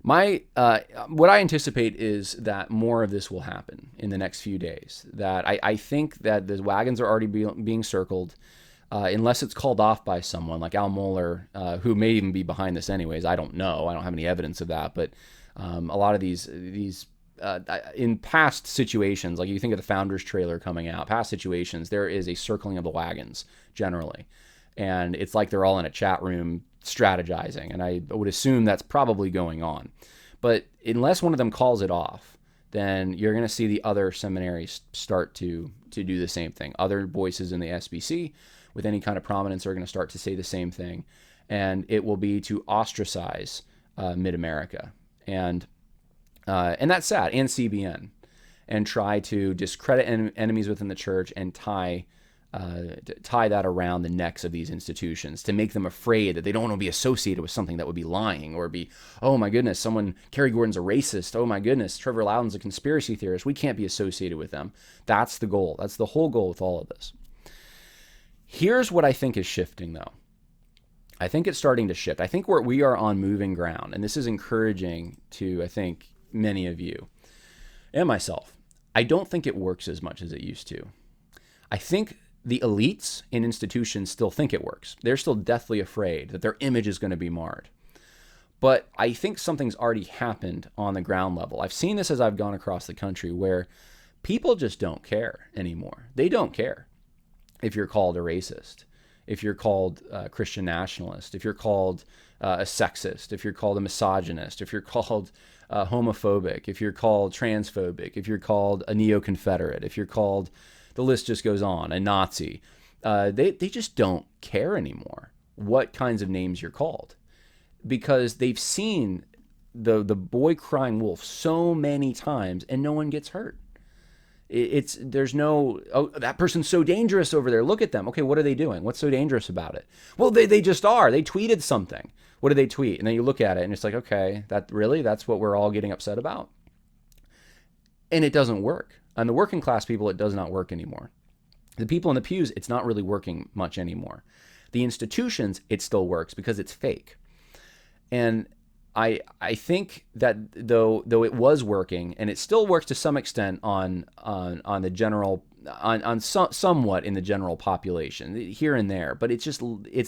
What I anticipate is that more of this will happen in the next few days. That I think that the wagons are already being circled, unless it's called off by someone like Al Mohler, who may even be behind this anyways. I don't know. I don't have any evidence of that. But a lot of these in past situations, like you think of the Founders trailer coming out, past situations, there is a circling of the wagons generally. And it's like they're all in a chat room strategizing, and I would assume that's probably going on. But unless one of them calls it off, then you're going to see the other seminaries start to do the same thing. Other voices in the SBC with any kind of prominence are going to start to say the same thing, and it will be to ostracize Mid-America, and that's sad, and CBN, and try to discredit enemies within the church and tie that around the necks of these institutions to make them afraid that they don't want to be associated with something that would be lying or be, oh my goodness, Kerry Gordon's a racist. Oh my goodness, Trevor Loudon's a conspiracy theorist. We can't be associated with them. That's the goal. That's the whole goal with all of this. Here's what I think is shifting, though. I think it's starting to shift. I think we are on moving ground, and this is encouraging to, I think, many of you and myself. I don't think it works as much as it used to. I think the elites in institutions still think it works. They're still deathly afraid that their image is going to be marred. But I think something's already happened on the ground level. I've seen this as I've gone across the country where people just don't care anymore. They don't care if you're called a racist, if you're called a Christian nationalist, if you're called a sexist, if you're called a misogynist, if you're called homophobic, if you're called transphobic, if you're called a neo-Confederate, if you're called, the list just goes on, a Nazi. They just don't care anymore what kinds of names you're called, because they've seen the boy crying wolf so many times and no one gets hurt. There's no, oh, that person's so dangerous over there. Look at them. Okay, what are they doing? What's so dangerous about it? Well, they just are. They tweeted something. What did they tweet? And then you look at it and it's like, okay, that's what we're all getting upset about. And it doesn't work. On the working class people, it does not work anymore. The people in the pews, it's not really working much anymore. The institutions, it still works because it's fake. And I think that though it was working, and it still works to some extent on the general, somewhat in the general population here and there, but it's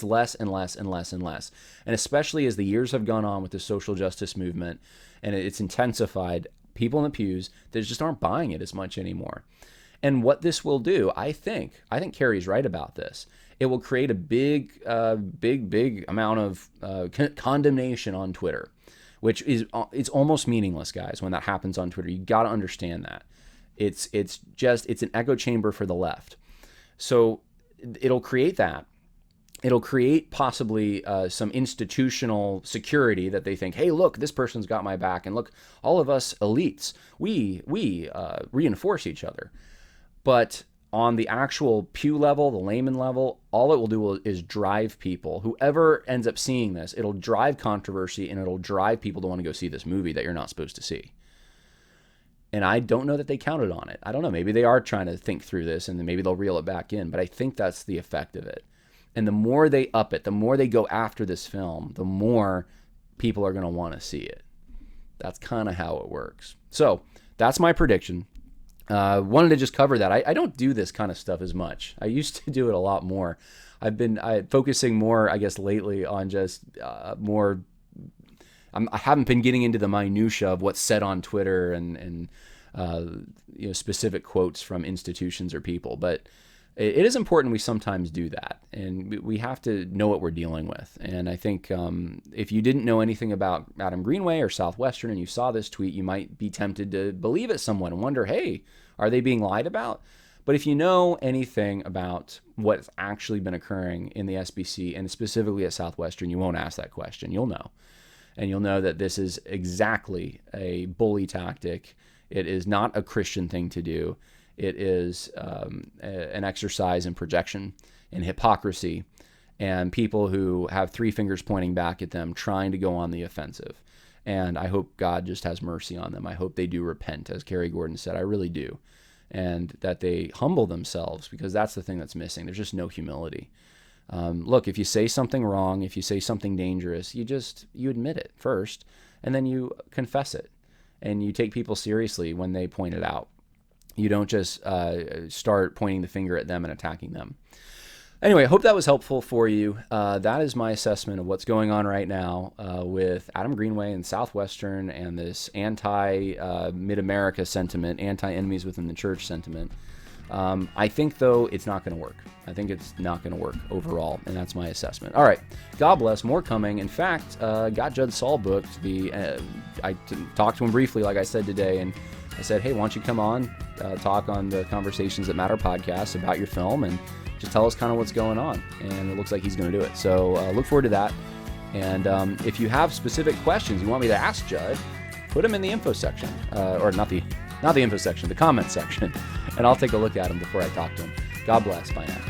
less and less and less and less. And especially as the years have gone on with the social justice movement and it's intensified, people in the pews, they just aren't buying it as much anymore. And what this will do, I think Carrie's right about this. It will create a big amount of condemnation on Twitter, which it's almost meaningless, guys. When that happens on Twitter, you got to understand that it's an echo chamber for the left. So it'll create that, It'll create possibly some institutional security that they think, hey, look, this person's got my back, and look, all of us elites, we reinforce each other. But on the actual pew level, the layman level, all it will do is drive people. Whoever ends up seeing this, it'll drive controversy, and it'll drive people to want to go see this movie that you're not supposed to see. And I don't know that they counted on it. I don't know. Maybe they are trying to think through this, and then maybe they'll reel it back in. But I think that's the effect of it. And the more they up it, the more they go after this film, the more people are going to want to see it. That's kind of how it works. So that's my prediction. Wanted to just cover that. I don't do this kind of stuff as much. I used to do it a lot more. I've been focusing more, I guess, lately on just more. I haven't been getting into the minutia of what's said on Twitter and specific quotes from institutions or people, but it is important we sometimes do that, and we have to know what we're dealing with. And I think if you didn't know anything about Adam Greenway or Southwestern and you saw this tweet, you might be tempted to believe it somewhat and wonder, hey, are they being lied about? But if you know anything about what's actually been occurring in the SBC and specifically at Southwestern, you won't ask that question. You'll know. And you'll know that this is exactly a bully tactic. It is not a Christian thing to do. It is an exercise in projection and hypocrisy, and people who have three fingers pointing back at them trying to go on the offensive. And I hope God just has mercy on them. I hope they do repent, as Kerry Gordon said. I really do. And that they humble themselves, because that's the thing that's missing. There's just no humility. Look, if you say something wrong, if you say something dangerous, you admit it first, and then you confess it. And you take people seriously when they point it out. You don't just start pointing the finger at them and attacking them. Anyway, I hope that was helpful for you. That is my assessment of what's going on right now with Adam Greenway and Southwestern and this anti-Mid-America sentiment, anti-enemies within the church sentiment. I think, though, it's not going to work. I think it's not going to work overall, and that's my assessment. All right, God bless. More coming. In fact, got Judd Saul booked. I talked to him briefly, like I said today, and I said, hey, why don't you come on, talk on the Conversations That Matter podcast about your film, and just tell us kind of what's going on. And it looks like he's going to do it. So look forward to that. And if you have specific questions you want me to ask Judd, put them in the info section, or not the info section, the comment section, and I'll take a look at them before I talk to him. God bless. Bye now.